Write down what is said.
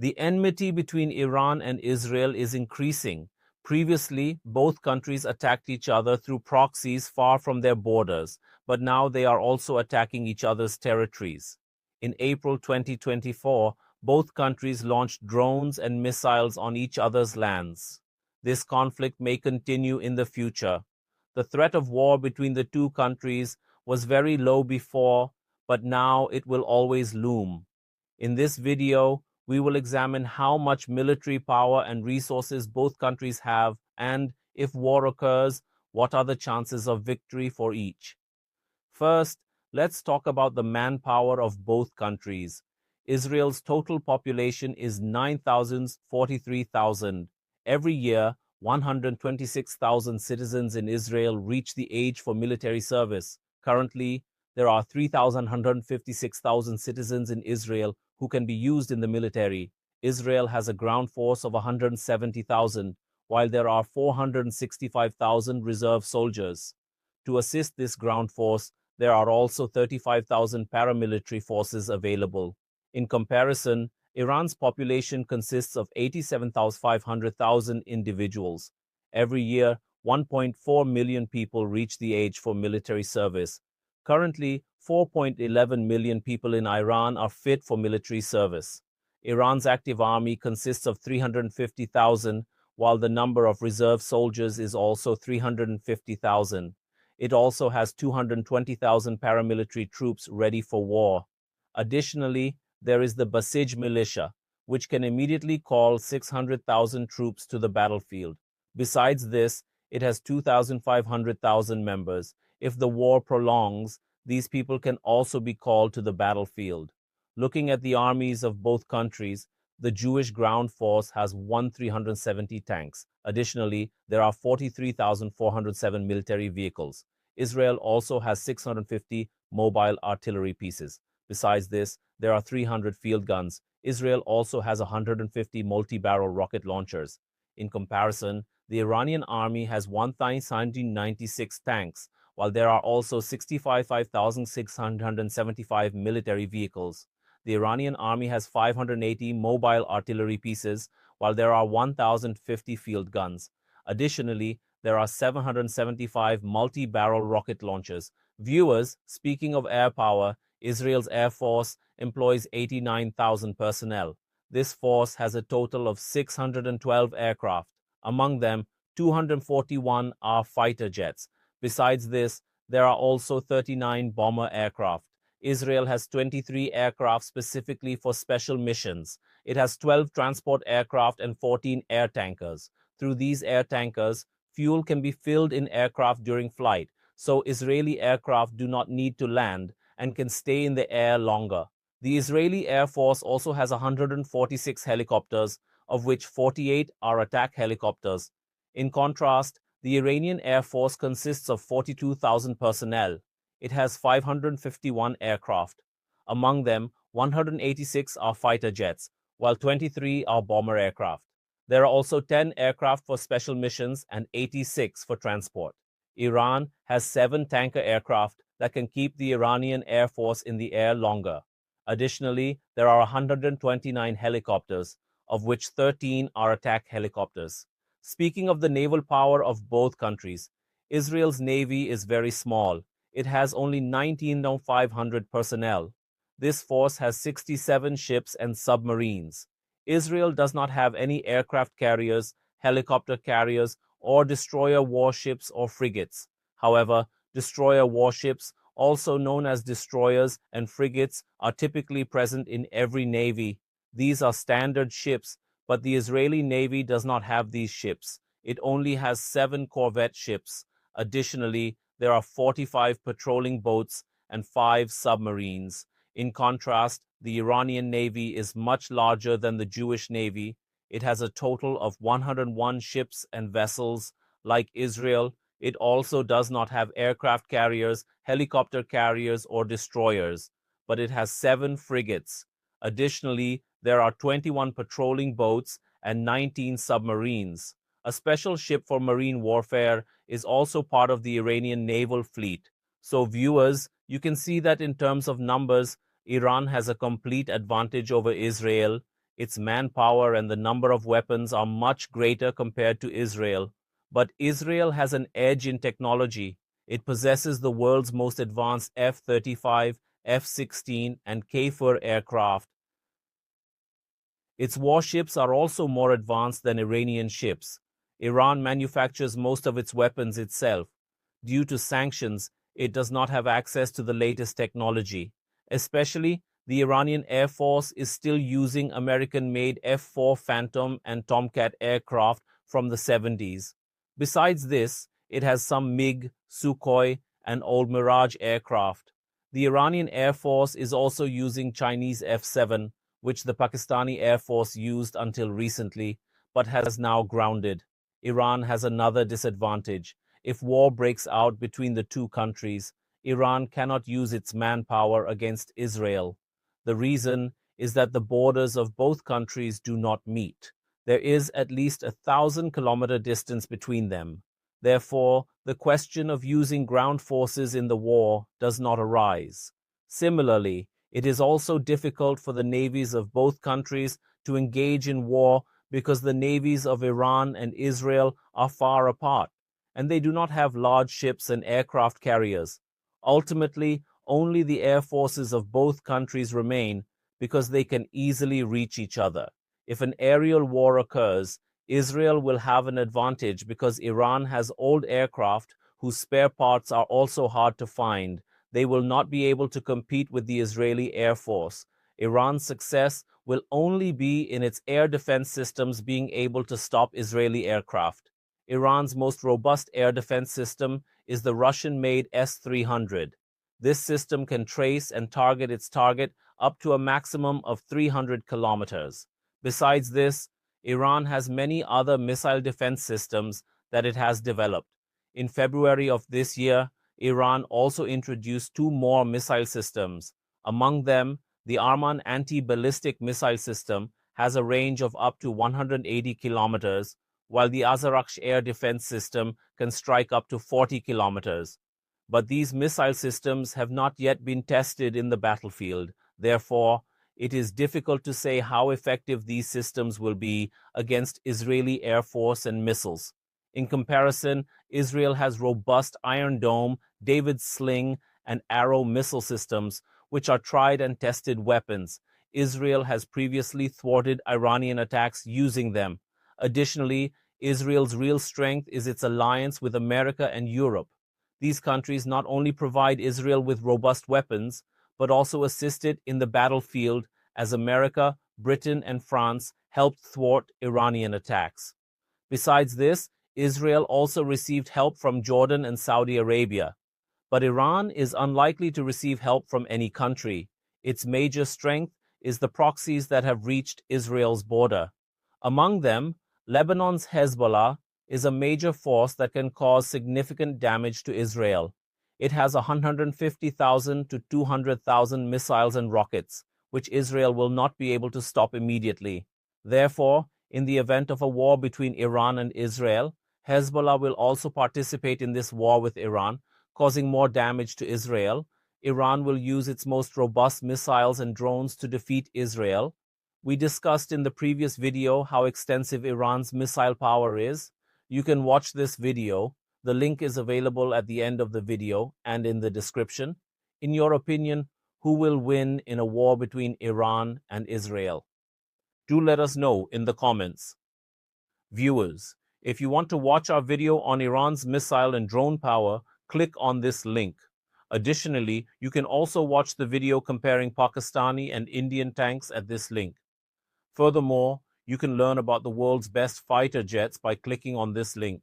The enmity between Iran and Israel is increasing. Previously, both countries attacked each other through proxies far from their borders, but now they are also attacking each other's territories. In April 2024, both countries launched drones and missiles on each other's lands. This conflict may continue in the future. The threat of war between the two countries was very low before, but now it will always loom. In this video, we will examine how much military power and resources both countries have, and, if war occurs, what are the chances of victory for each. First, let's talk about the manpower of both countries. Israel's total population is 9,043,000. Every year, 126,000 citizens in Israel reach the age for military service. Currently, there are 3,156,000 citizens in Israel who can be used in the military. Israel has a ground force of 170,000, while there are 465,000 reserve soldiers. To assist this ground force, there are also 35,000 paramilitary forces available. In comparison, Iran's population consists of 87,500,000 individuals. Every year, 1.4 million people reach the age for military service. Currently, 4.11 million people in Iran are fit for military service. Iran's active army consists of 350,000, while the number of reserve soldiers is also 350,000. It also has 220,000 paramilitary troops ready for war. Additionally, there is the Basij militia, which can immediately call 600,000 troops to the battlefield. Besides this, it has 2,500,000 members. If the war prolongs, these people can also be called to the battlefield. Looking at the armies of both countries, the Jewish ground force has 1,370 tanks. Additionally, there are 43,407 military vehicles. Israel also has 650 mobile artillery pieces. Besides this, there are 300 field guns. Israel also has 150 multi-barrel rocket launchers. In comparison, the Iranian army has 1,996 tanks, while there are also 65,675 military vehicles. The Iranian army has 580 mobile artillery pieces, while there are 1,050 field guns. Additionally, there are 775 multi-barrel rocket launchers. Viewers, speaking of air power, Israel's Air Force employs 89,000 personnel. This force has a total of 612 aircraft. Among them, 241 are fighter jets. Besides this, there are also 39 bomber aircraft. Israel has 23 aircraft specifically for special missions. It has 12 transport aircraft and 14 air tankers. Through these air tankers, fuel can be filled in aircraft during flight, so Israeli aircraft do not need to land and can stay in the air longer. The Israeli Air Force also has 146 helicopters, of which 48 are attack helicopters. In contrast, the Iranian Air Force consists of 42,000 personnel. It has 551 aircraft. Among them, 186 are fighter jets, while 23 are bomber aircraft. There are also 10 aircraft for special missions and 86 for transport. Iran has 7 tanker aircraft that can keep the Iranian Air Force in the air longer. Additionally, there are 129 helicopters, of which 13 are attack helicopters. Speaking of the naval power of both countries, Israel's navy is very small. It has only 19,500 personnel. This force has 67 ships and submarines. Israel does not have any aircraft carriers, helicopter carriers, or destroyer warships or frigates. However, destroyer warships, also known as destroyers and frigates, are typically present in every navy. These are standard ships, but the Israeli Navy does not have these ships. It only has 7 corvette ships. Additionally, there are 45 patrolling boats and 5 submarines. In contrast, the Iranian Navy is much larger than the Jewish Navy. It has a total of 101 ships and vessels. Like Israel, it also does not have aircraft carriers, helicopter carriers, or destroyers, but it has 7 frigates. Additionally, there are 21 patrolling boats and 19 submarines. A special ship for marine warfare is also part of the Iranian naval fleet. So viewers, you can see that in terms of numbers, Iran has a complete advantage over Israel. Its manpower and the number of weapons are much greater compared to Israel. But Israel has an edge in technology. It possesses the world's most advanced F-35, F-16, and Covert aircraft. Its warships are also more advanced than Iranian ships. Iran manufactures most of its weapons itself. Due to sanctions, it does not have access to the latest technology. Especially, the Iranian Air Force is still using American-made F-4 Phantom and Tomcat aircraft from the 70s. Besides this, it has some MiG, Sukhoi, and old Mirage aircraft. The Iranian Air Force is also using Chinese F-7, which the Pakistani Air Force used until recently, but has now grounded. Iran has another disadvantage. If war breaks out between the two countries, Iran cannot use its manpower against Israel. The reason is that the borders of both countries do not meet. There is at least a 1,000-kilometer distance between them. Therefore, the question of using ground forces in the war does not arise. Similarly, it is also difficult for the navies of both countries to engage in war because the navies of Iran and Israel are far apart, and they do not have large ships and aircraft carriers. Ultimately, only the air forces of both countries remain because they can easily reach each other. If an aerial war occurs, Israel will have an advantage because Iran has old aircraft whose spare parts are also hard to find. They will not be able to compete with the Israeli Air Force. Iran's success will only be in its air defense systems being able to stop Israeli aircraft. Iran's most robust air defense system is the Russian-made S-300. This system can trace and target its target up to a maximum of 300 kilometers. Besides this, Iran has many other missile defense systems that it has developed. In February of this year, Iran also introduced 2 more missile systems. Among them, the Arman anti-ballistic missile system has a range of up to 180 kilometers, while the Azarakh air defense system can strike up to 40 kilometers. But these missile systems have not yet been tested in the battlefield. Therefore, it is difficult to say how effective these systems will be against Israeli Air Force and missiles. In comparison, Israel has robust Iron Dome, David's Sling, and Arrow missile systems, which are tried and tested weapons. Israel has previously thwarted Iranian attacks using them. Additionally, Israel's real strength is its alliance with America and Europe. These countries not only provide Israel with robust weapons, but also assist it in the battlefield as America, Britain, and France helped thwart Iranian attacks. Besides this, Israel also received help from Jordan and Saudi Arabia. But Iran is unlikely to receive help from any country. Its major strength is the proxies that have reached Israel's border. Among them, Lebanon's Hezbollah is a major force that can cause significant damage to Israel. It has 150,000 to 200,000 missiles and rockets, which Israel will not be able to stop immediately. Therefore, in the event of a war between Iran and Israel, Hezbollah will also participate in this war with Iran, causing more damage to Israel. Iran will use its most robust missiles and drones to defeat Israel. We discussed in the previous video how extensive Iran's missile power is. You can watch this video. The link is available at the end of the video and in the description. In your opinion, who will win in a war between Iran and Israel? Do let us know in the comments. Viewers, if you want to watch our video on Iran's missile and drone power, click on this link. Additionally, you can also watch the video comparing Pakistani and Indian tanks at this link. Furthermore, you can learn about the world's best fighter jets by clicking on this link.